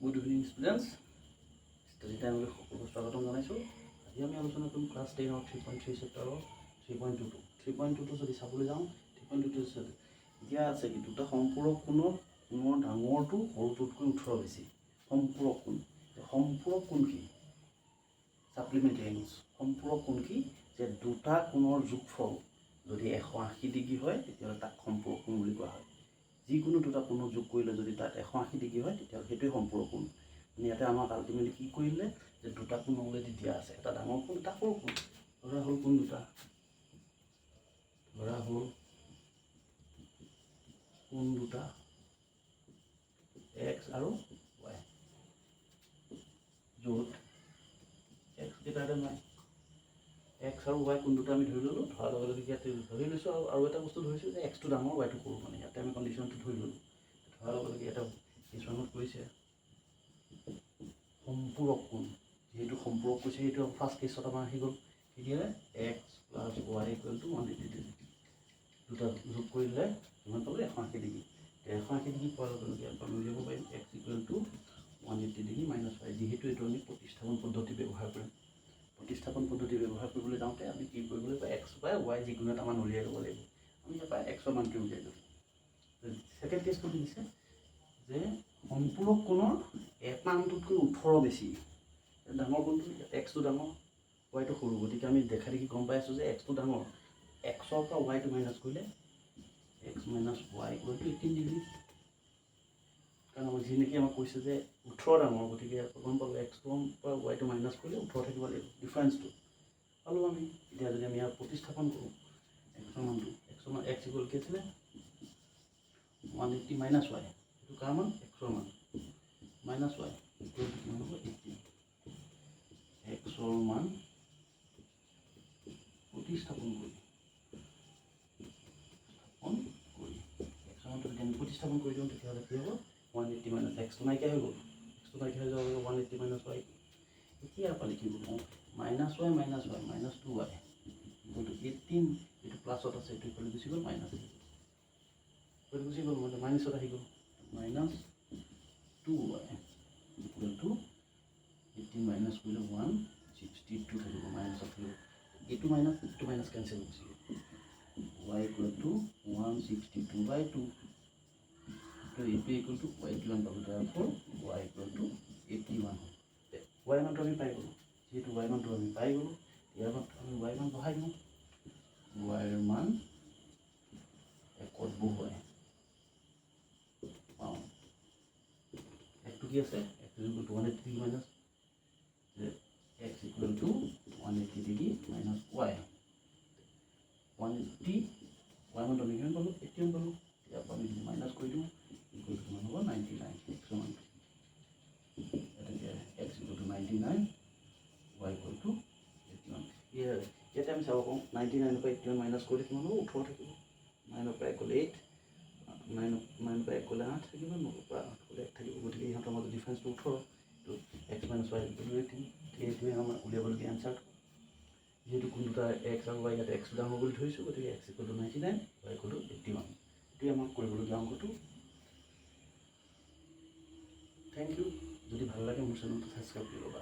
Good evening students. Study time with সকলো স্বাগতম জনাইছো। আজি আমি আলোচনা কৰিম ক্লাছ 10 ৰ 3.3 চেপ্টাৰৰ 3.22 3.22 যদি চাবলৈ যাওঁ 3.22 দিয়া আছে কি দুটা সম্পূৰক কোণৰ ডাঙৰটো সৰুটোতকৈ 18 বেছি সম্পূৰক কোণ কি সাপ্লিমেন্টাৰী এংগলছ সম্পূৰক কোণ কি যে দুটা কোণৰ যোগফল যদি 180 ডিগ্ৰী হয় তেতিয়া তাক সম্পূৰক কোণ বুলি কোৱা হয়। যিকোনো দুটা কোণৰ যোগ কৰিলে যদি তাত 180 ডিগ্ৰী হয় তেতিয়া সেইটোৱে সম্পূৰক কোণ। ইয়াতে আমাক আলটিমেটলি কি কৰিলে যে দুটা কোণ অলৰেডি দিয়া আছে এটা ডাঙৰ কোণ এটা সৰু কোণ ধৰা হ'ল কোণ দুটা x আৰু y য'ত x কেইটাতে নাই x আৰু y কোণ দুটা আমি ধৰি ললো ধৰাৰ লগে লগে ইয়াতে ধৰি লৈছো আৰু এটা বস্তু ধৰিছো যে x টো ডাঙৰ y টো সৰু মানে ইয়াতে আমি কন্ডিশনটো ধৰি ললো ধৰাৰ লগে লগে এটা কিছুমানত কৈছে সম্পূৰক কোণ যেহেতু সম্পূৰক কৈছে এইটো ফাৰ্স্ট কেছত আমাৰ আহি গ'ল কি দিলে x + y = 180 ডিগ্ৰী দুটা যোগ কৰিলে কিমান পালে 180 ডিগ্ৰী 180 ডিগ্ৰী পোৱাৰ লগে লগে আমি উলিয়াব পাৰিম x = 180 ডিগ্ৰী - y যেহেতু এইটো আমি প্ৰতিস্থাপন পদ্ধতি ব্যৱহাৰ কৰিম প্ৰতিস্থাপন পদ্ধতি ব্যৱহাৰ কৰিবলৈ যাওঁতে আমি কি কৰিব লাগিব x বা y যিকোনো এটা মান উলিয়াই ল'ব লাগিব আমি ইয়াৰ x ৰ মানটো উলিয়াই ল'ম সেকেন্ড কেছটো কি দিছে যে সম্পূৰক কোণৰ এটা মানটোতকৈ 18 বেছি ডাঙৰ কোণটো x টো ডাঙৰ y টো সৰু গতিকে আমি দেখা দেখি গম পাই আছো যে x টো ডাঙৰ x ৰ পৰা y টো মাইনাস কৰিলে x - y = 18 ডিগ্ৰী কাৰণ আমাৰ যেনেকৈ আমাক কৈছে যে 18 ডাঙৰ গতিকে গম পালো x ৰ পৰা y টো মাইনাস কৰিলে 18 থাকিব লাগিব ডিফাৰেন্সটো পালো আমি এতিয়া যদি আমি ইয়াৰ প্ৰতিস্থাপন কৰোঁ x ৰ মানটো x = কি আছিলে 180 - y এইটো কাৰ মান x ৰ মান - y কিমান হ'ব 18 x ৰ মান প্ৰতিস্থাপন কৰি প্ৰতিস্থাপন কৰি দিওঁ তেতিয়াহ'লে কি হ'ব 180 - x টো নাইকিয়া হৈ গ'ল x টো নাইকিয়া হৈ যাব 180 - y এতিয়া পালে কি হ'ব -y - 2y = 18 এইটো প্লাছত আছে এইটো ইফালে গুচি গ'ল মাইনাছ গুচি গ'ল মানে মাইনাছত আহি গ'ল -2y = 18 মাইনাছ কৰিলে 162 থাকিব মাইনাছত থাকিব এইটো মাইনাছ কেনচেল গুচি গ'ল y = 162/2 তো এইটো ইকুৱেল টু y কিমান পাব therefore y = 81 y মানটো আমি পাই গ'লো যেহেতু y মানটো আমি পাই গ'লো ইয়াৰ পৰা আমি y মান বহাই দিওঁ y ৰ মান একত বহুৱাই পাওঁ একটো কি আছে x = 180 degree minus x = 180 degree minus y 180 y মানটো আমি কিমান পালোঁ 81 পালোঁ ইয়াৰ পৰা আমি মাইনাছ কৰি দিওঁ ইকুৱেল কিমান হ'ব 99 x ৰ মান এতিয়া x = 99 y = 81 ইয়াতে আমি চাব পাৰোঁ 99 পৰা 81 মাইনাছ কৰিলে কিমান হ'ব 18 থাকিব 9 পৰা 1 গ'লে 8 9 পৰা 1 গ'লে 8 থাকিব 9 পৰা 8 গ'লে 1 থাকিব গতিকে ইহঁতৰ মাজত ডিফাৰেন্সটো 18 তো x - y = 18 এইটোৱে আমাৰ উলিয়াবলগীয়া এনচাৰ যেহেতু কোন দুটা x আৰু y ইয়াতে x ডাঙৰ বুলি ধৰিছোঁ গতিকে x = 99 y = 81 এইটোৱে আমাক কৰিবলগীয়া অংকটো থেংক ইউ যদি ভাল লাগে মোৰ চেনেলটো সাবস্ক্ৰাইব কৰি ল'বা।